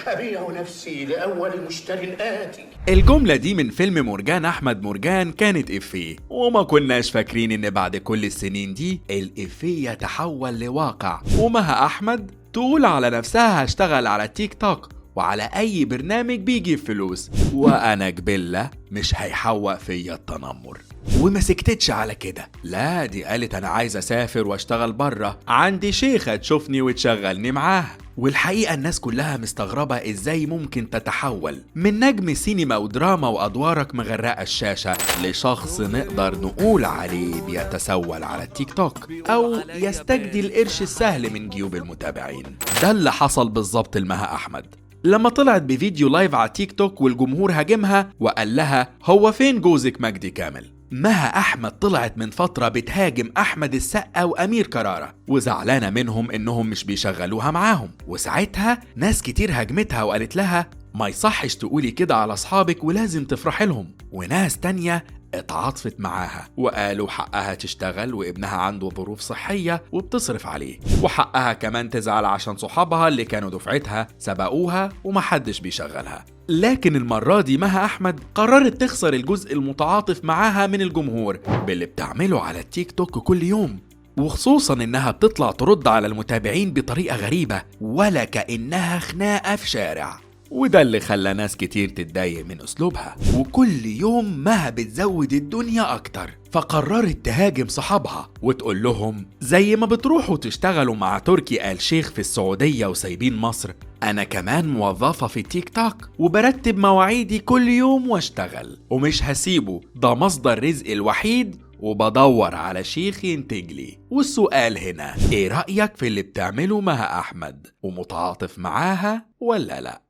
أبيع نفسي لأول مشتر آتي. الجملة دي من فيلم مرجان أحمد مرجان كانت إفيه، وما كناش فاكرين إن بعد كل السنين دي الإفيه يتحول لواقع، ومها أحمد تقول على نفسها هشتغل على تيك توك وعلى أي برنامج بيجيب فلوس، وأنا جبلة مش هيحوق فيا التنمر. وما سكتتش على كده، لا دي قالت أنا عايزة أسافر وأشتغل برا، عندي شيخة تشوفني وتشغلني معاها. والحقيقة الناس كلها مستغربة إزاي ممكن تتحول من نجم سينما ودراما وأدوارك مغرقة الشاشة لشخص نقدر نقول عليه بيتسول على التيك توك أو يستجدي القرش السهل من جيوب المتابعين. ده اللي حصل بالظبط لمها أحمد لما طلعت بفيديو لايف على تيك توك والجمهور هاجمها وقال لها هو فين جوزك مجدي كامل. مها أحمد طلعت من فترة بتهاجم أحمد السقا وأمير كرارة وزعلانة منهم إنهم مش بيشغلوها معاهم، وساعتها ناس كتير هاجمتها وقالت لها ما يصحش تقولي كده على أصحابك ولازم تفرحي لهم، وناس تانية اتعاطفت معاها وقالوا حقها تشتغل وابنها عنده ظروف صحية وبتصرف عليه، وحقها كمان تزعل عشان صحابها اللي كانوا دفعتها سبقوها ومحدش بيشغلها. لكن المرة دي مها أحمد قررت تخسر الجزء المتعاطف معاها من الجمهور باللي بتعمله على التيك توك كل يوم، وخصوصا انها بتطلع ترد على المتابعين بطريقة غريبة ولا كأنها خناقة في شارع، وده اللي خلى ناس كتير تتضايق من أسلوبها. وكل يوم مها بتزود الدنيا أكتر، فقررت تهاجم صحابها وتقول لهم زي ما بتروحوا تشتغلوا مع تركي آل شيخ في السعودية وسايبين مصر، أنا كمان موظفة في تيك توك وبرتب مواعيدي كل يوم واشتغل ومش هسيبه، ده مصدر رزقي الوحيد وبدور على شيخ ينتج لي. والسؤال هنا، ايه رأيك في اللي بتعمله مها أحمد؟ ومتعاطف معاها ولا لا؟